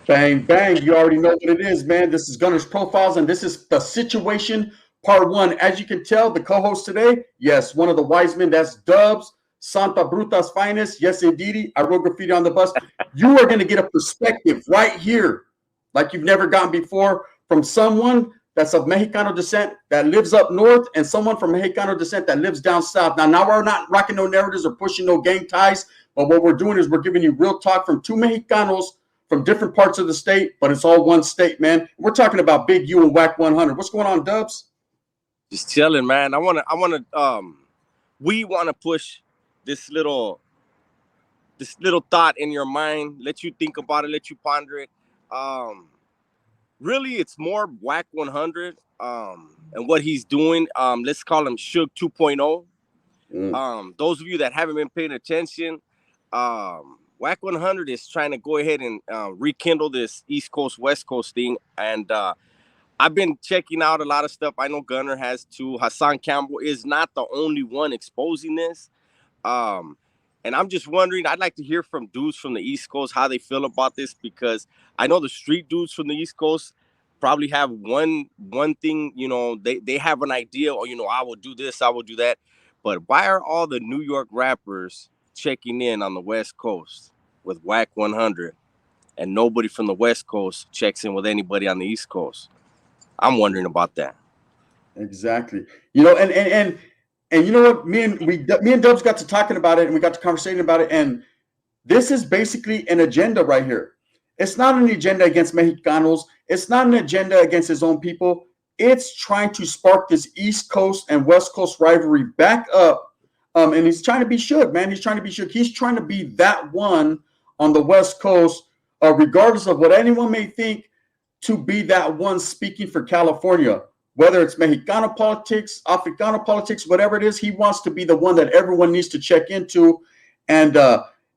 Bang, bang. You already know what it is, man. This is Gunner's Profiles, and this is the situation part one. As you can tell, the co-host today, yes, one of the Wisemen, that's Dubs, Santa Bruta's finest. Yes, indeedy. I wrote graffiti on the bus. You are going to get a perspective right here, like you've never gotten before, from someone that's of Mexicano descent that lives up north and someone from Mexicano descent that lives down south. Now we're not rocking no narratives or pushing no gang ties, but what we're doing is we're giving you real talk from two Mexicanos from different parts of the state, but it's all one state, man. We're talking about Big U and Wack 100. What's going on, Dubs? Just chilling, man. We want to push this little thought in your mind, let you think about it, let you ponder it. Really, it's more Wack 100 and what he's doing. Let's call him Suge 2.0. Those of you that haven't been paying attention, Wack 100 is trying to go ahead and rekindle this East Coast, West Coast thing. And I've been checking out a lot of stuff. I know Gunner has too. Hassan Campbell is not the only one exposing this. And I'm just wondering, I'd like to hear from dudes from the East Coast how they feel about this, because I know the street dudes from the East Coast probably have one thing, they have an idea, or, I will do this, I will do that. But why are all the New York rappers checking in on the West Coast with Wack 100 and nobody from the West Coast checks in with anybody on the East Coast? I'm wondering about that. Exactly. And you know what? Me and Dubs got to talking about it, and we got to conversating about it. And this is basically an agenda right here. It's not an agenda against Mexicanos. It's not an agenda against his own people. It's trying to spark this East Coast and West Coast rivalry back up. And he's trying to be Suge, man. He's trying to be Suge. He's trying to be that one on the West Coast, regardless of what anyone may think, to be that one speaking for California. Whether it's Mexicano politics, Africano politics, whatever it is, he wants to be the one that everyone needs to check into. And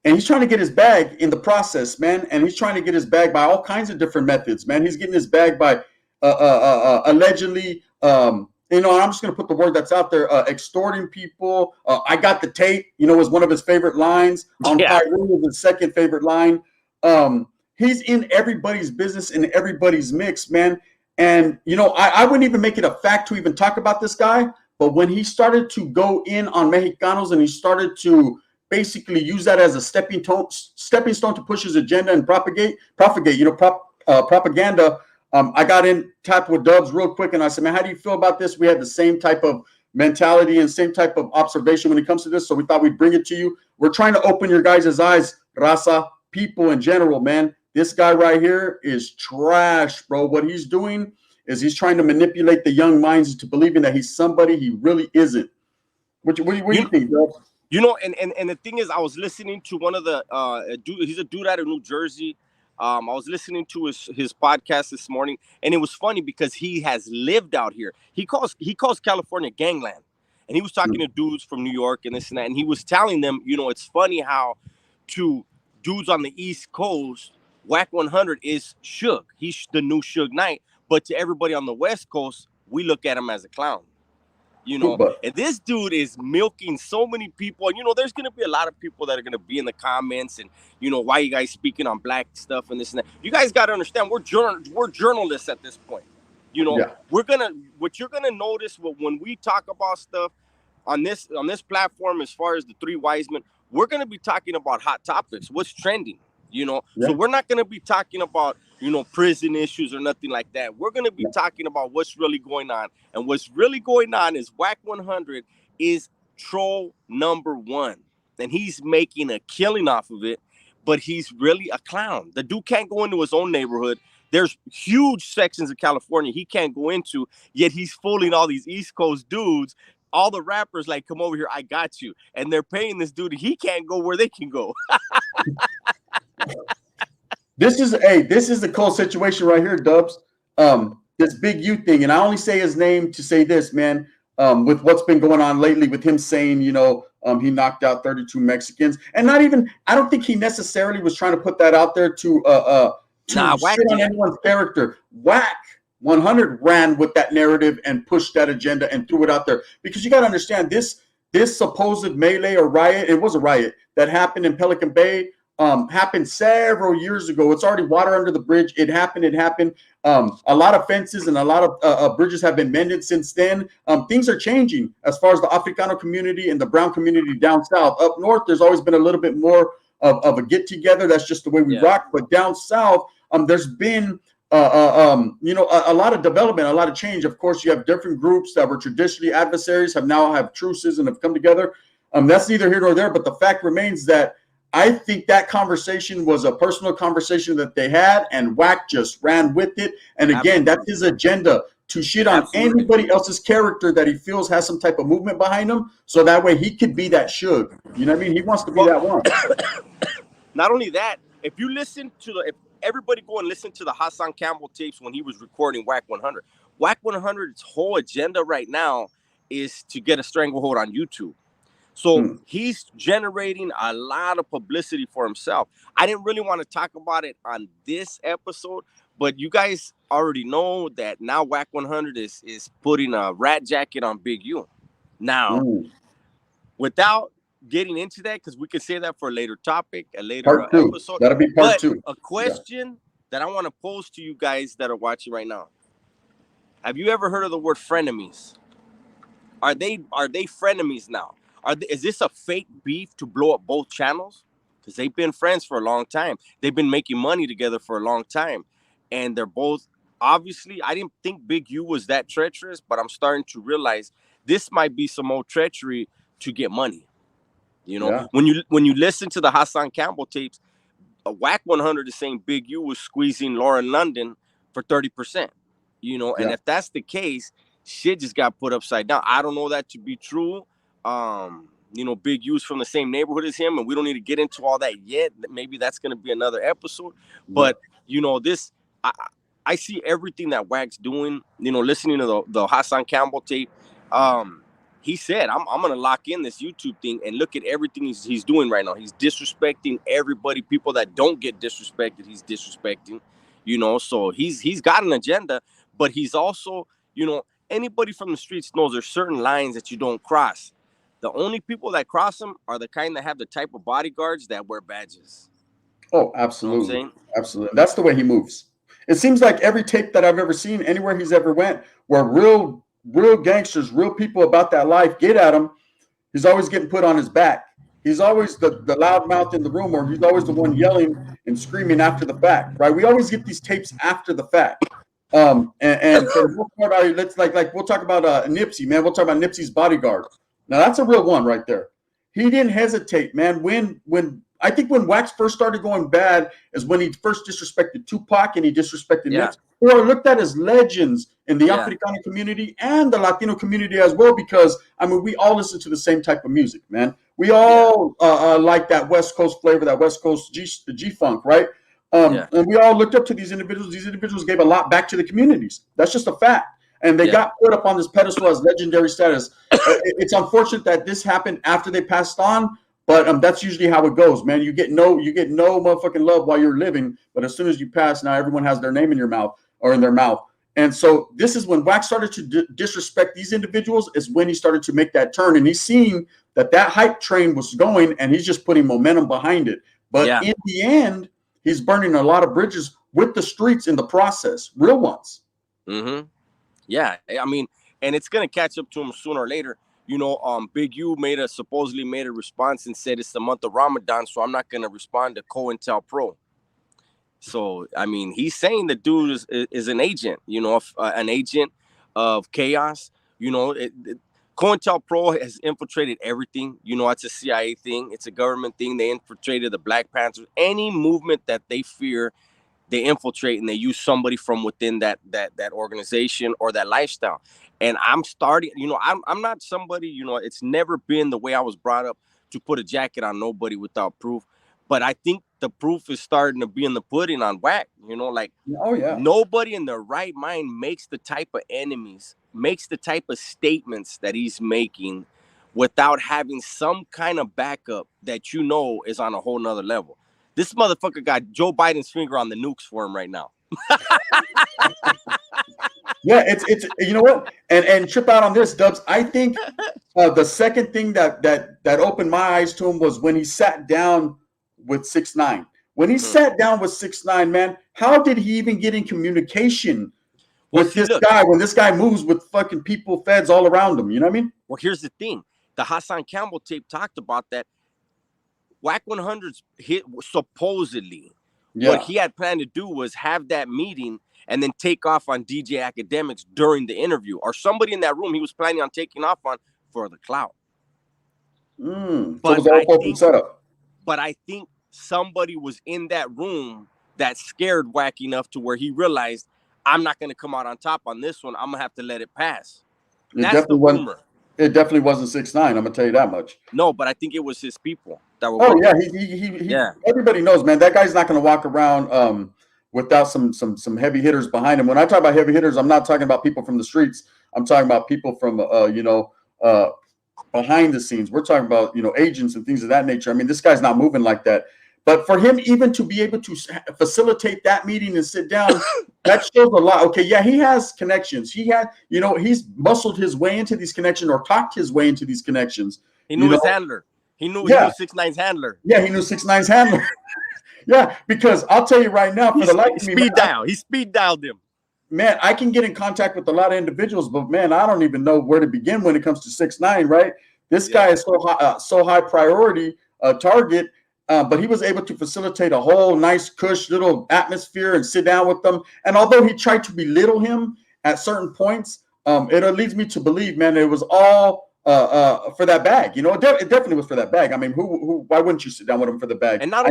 he's trying to get his bag in the process, man. And he's trying to get his bag by all kinds of different methods, man. He's getting his bag by allegedly, and I'm just going to put the word that's out there, extorting people. I got the tape, was one of his favorite lines. On Pyro was his second favorite line. He's in everybody's business, in everybody's mix, man. And, I wouldn't even make it a fact to even talk about this guy. But when he started to go in on Mexicanos and he started to basically use that as a stepping stone to push his agenda and propagate, propaganda. I got in, tapped with Dubs real quick, and I said, man, how do you feel about this? We had the same type of mentality and same type of observation when it comes to this. So we thought we'd bring it to you. We're trying to open your guys' eyes, Raza, people in general, man. This guy right here is trash, bro. What he's doing is he's trying to manipulate the young minds into believing that he's somebody he really isn't. What do you think, bro? And the thing is, I was listening to one of the he's a dude out of New Jersey. I was listening to his podcast this morning, and it was funny because he has lived out here. He calls California gangland, and he was talking to dudes from New York and this and that, and he was telling them, it's funny how to dudes on the East Coast, Wack 100 is Suge. He's the new Suge Knight. But to everybody on the West Coast, we look at him as a clown. And this dude is milking so many people. And, there's going to be a lot of people that are going to be in the comments and, why you guys speaking on black stuff and this and that. You guys got to understand, we're journalists at this point. What you're going to notice when we talk about stuff on this platform, as far as the three Wisemen, we're going to be talking about hot topics, what's trending. So we're not going to be talking about, prison issues or nothing like that. We're going to be talking about what's really going on. And what's really going on is Wack 100 is troll number one. And he's making a killing off of it, but he's really a clown. The dude can't go into his own neighborhood. There's huge sections of California he can't go into, yet he's fooling all these East Coast dudes. All the rappers like, come over here, I got you. And they're paying this dude. He can't go where they can go. This is the cold situation right here, Dubs. This Big U thing, and I only say his name to say this, man. With what's been going on lately, with him saying, he knocked out 32 Mexicans, and not even. I don't think he necessarily was trying to put that out there to shit on anyone's character. Wack 100 ran with that narrative and pushed that agenda and threw it out there, because you got to understand this supposed melee or riot. It was a riot that happened in Pelican Bay. happened several years ago. It's already water under the bridge. It happened. A lot of fences and a lot of bridges have been mended since then. Things are changing as far as the Africano community and the brown community down south. Up north, there's always been a little bit more of a get together. That's just the way we rock. But down south, there's been a lot of development, a lot of change. Of course, you have different groups that were traditionally adversaries have now have truces and have come together. That's neither here nor there. But the fact remains that I think that conversation was a personal conversation that they had, and Wack just ran with it. And again, that's his agenda, to shit on anybody else's character that he feels has some type of movement behind him, so that way he could be that Suge. You know what I mean? He wants to be that one. Not only that, if you listen to if everybody go and listen to the Hassan Campbell tapes when he was recording Wack 100. Wack 100's whole agenda right now is to get a stranglehold on YouTube. So he's generating a lot of publicity for himself. I didn't really want to talk about it on this episode, but you guys already know that now Wack 100 is putting a rat jacket on Big U. Now, without getting into that, because we could say that for a later topic, a later episode. That'll be part 2. A question that I want to pose to you guys that are watching right now. Have you ever heard of the word frenemies? Are they frenemies now? Is this a fake beef to blow up both channels? Because they've been friends for a long time. They've been making money together for a long time. And they're both, obviously, I didn't think Big U was that treacherous, but I'm starting to realize this might be some old treachery to get money. You know, when you listen to the Hassan Campbell tapes, Wack 100 is saying Big U was squeezing Lauren London for 30%. You know, and if that's the case, shit just got put upside down. I don't know that to be true. Big U's from the same neighborhood as him, and we don't need to get into all that yet. Maybe that's going to be another episode. But, I see everything that Wack's doing, listening to the Hassan Campbell tape. He said, I'm going to lock in this YouTube thing and look at everything he's doing right now. He's disrespecting everybody. People that don't get disrespected, he's disrespecting, so he's got an agenda, but he's also, anybody from the streets knows there's certain lines that you don't cross. The only people that cross them are the kind that have the type of bodyguards that wear badges. Oh, absolutely. You know absolutely. That's the way he moves. It seems like every tape that I've ever seen, anywhere he's ever went, where real gangsters, real people about that life get at him, he's always getting put on his back. He's always the loud mouth in the room, or he's always the one yelling and screaming after the fact, right? We always get these tapes after the fact. And for the most part, let's like we'll talk about Nipsey, man. We'll talk about Nipsey's bodyguard. Now that's a real one right there. He didn't hesitate, man. When I think when Wax first started going bad is when he first disrespected Tupac and he disrespected Nipsey, who are looked at as legends in the Africano community and the Latino community as well, because we all listen to the same type of music, man. We all like that West Coast flavor, that West Coast G-funk, right? And we all looked up to these individuals. These individuals gave a lot back to the communities. That's just a fact. And they got put up on this pedestal as legendary status. It's unfortunate that this happened after they passed on, but that's usually how it goes, man. You get no motherfucking love while you're living, but as soon as you pass, now everyone has their name in your mouth or in their mouth. And so this is when Wax started to disrespect these individuals, is when he started to make that turn. And he's seeing that hype train was going, and he's just putting momentum behind it. But in the end, he's burning a lot of bridges with the streets in the process, real ones. Mm-hmm. Yeah, and it's gonna catch up to him sooner or later. Big U supposedly made a response and said it's the month of Ramadan, so I'm not gonna respond to COINTELPRO. So he's saying the dude is an agent, an agent of chaos. COINTELPRO has infiltrated everything. It's a CIA thing, it's a government thing. They infiltrated the Black Panthers. Any movement that they fear, they infiltrate, and they use somebody from within that organization or that lifestyle. And I'm starting, I'm not somebody, it's never been the way I was brought up to put a jacket on nobody without proof. But I think the proof is starting to be in the pudding on Wack. Nobody in their right mind makes the type of enemies, makes the type of statements that he's making without having some kind of backup that is on a whole nother level. This motherfucker got Joe Biden's finger on the nukes for him right now. Yeah, it's you know what? And trip out on this, Dubs. I think the second thing that opened my eyes to him was when he sat down with 6ix9ine. When he sat down with 6ix9ine, man, how did he even get in communication with this guy when this guy moves with fucking people, feds all around him? You know what I mean? Well, here's the thing. The Hassan Campbell tape talked about that. Wack 100's hit supposedly. What he had planned to do was have that meeting and then take off on DJ Academics during the interview, or somebody in that room he was planning on taking off on for the clout. But it was all open setup. But I think somebody was in that room that scared Wack enough to where he realized, I'm not going to come out on top on this one. I'm going to have to let it pass. That's the rumor. It definitely wasn't 6ix9ine. I'm gonna tell you that much. No, but I think it was his people that were. Oh yeah, everybody knows, man. That guy's not gonna walk around without some heavy hitters behind him. When I talk about heavy hitters, I'm not talking about people from the streets. I'm talking about people from behind the scenes. We're talking about agents and things of that nature. I mean, this guy's not moving like that. But for him even to be able to facilitate that meeting and sit down, that shows a lot. Okay, yeah, he has connections. He had, he's muscled his way into these connections or talked his way into these connections. He knew his handler. He knew 6ix9ine's handler. Yeah, he knew 6ix9ine's handler. Yeah, because I'll tell you right now, for the life of me, he speed dialed him. Man, I can get in contact with a lot of individuals, but man, I don't even know where to begin when it comes to 6ix9ine. Right? This guy is so high priority target. But he was able to facilitate a whole nice, cush little atmosphere and sit down with them. And although he tried to belittle him at certain points, it leads me to believe, man, it was all for that bag. It definitely was for that bag. I mean, why wouldn't you sit down with him for the bag? And not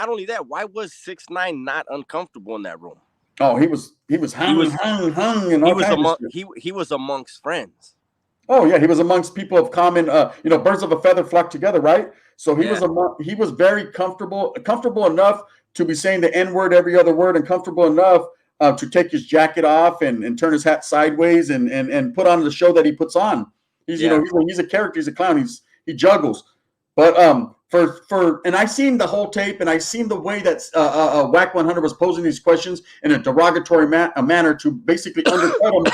only that, why was 6ix9ine not uncomfortable in that room? Oh, he was hung, and all kinds of shit. He was amongst friends. Oh yeah, he was amongst people of common, birds of a feather flock together, right? So he was very comfortable enough to be saying the N-word every other word, and comfortable enough to take his jacket off and turn his hat sideways and put on the show that he puts on. He's he's a character, he's a clown, he juggles. But and I seen the whole tape, and I seen the way that Wack 100 was posing these questions in a derogatory manner to basically undercut him.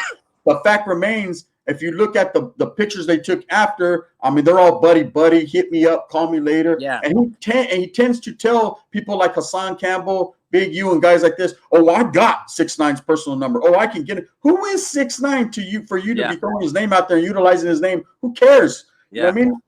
The fact remains, if you look at the pictures they took after, I mean, they're all buddy, hit me up, call me later. Yeah. And he tends to tell people like Hassan Campbell, Big U, and guys like this, oh, I got 6ix9ine's personal number. Oh, I can get it. Who is 6ix9ine to you for you to be throwing his name out there and utilizing his name? Who cares? You know what I mean?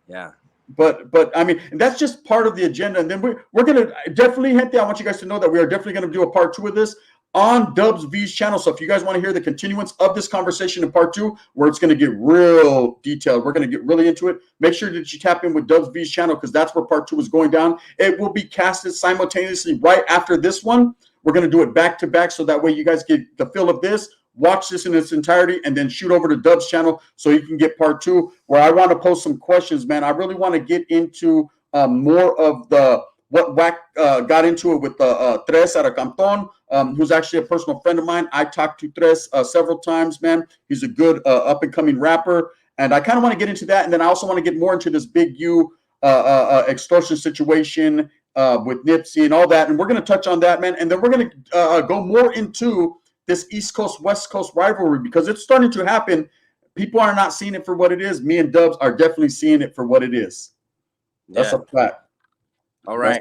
Yeah. But I mean, and that's just part of the agenda. And then we're gonna definitely, gente, I want you guys to know that we are definitely gonna do a part 2 of this on Dubs V's channel. So if you guys want to hear the continuance of this conversation in part 2, where it's going to get real detailed, we're going to get really into it, make sure that you tap in with Dubs V's channel, because that's where part 2 is going down. It will be casted simultaneously right after this one. We're going to do it back to back, so that way you guys get the feel of this, watch this in its entirety, and then shoot over to Dubs channel so you can get part 2, where I want to post some questions, man. I really want to get into more of what Wack got into it with Tres out of Canton, who's actually a personal friend of mine. I talked to Tres several times, man. He's a good up-and-coming rapper, and I kind of want to get into that. And then I also want to get more into this Big U extortion situation with Nipsey and all that. And we're going to touch on that, man. And then we're going to go more into this East Coast, West Coast rivalry, because it's starting to happen. People are not seeing it for what it is. Me and Dubs are definitely seeing it for what it is. That's a fact. All right.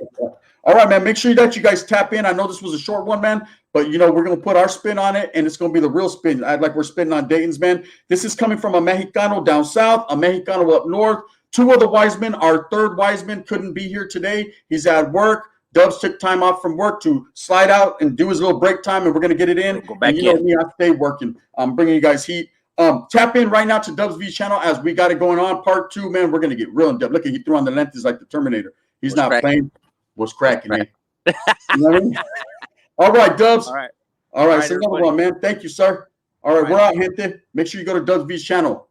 All right, man. Make sure that you guys tap in. I know this was a short one, man, but we're going to put our spin on it, and it's going to be the real spin. Like we're spinning on Dayton's, man. This is coming from a Mexicano down south, a Mexicano up north. 2 of the Wisemen, our third Wiseman, couldn't be here today. He's at work. Dubs took time off from work to slide out and do his little break time, and we're going to get it in. Go back and you know me, I stay working. I'm bringing you guys heat. Tap in right now to Dubs V's channel as we got it going on. Part 2, man. We're going to get real in depth. Look at, he threw on the lenses like the Terminator. He's not playing. What's cracking, man? You know what I mean? All right, Dubs. All right. It's another one, man. Thank you, sir. All right, we're out, gente. Make sure you go to Dubs V's channel.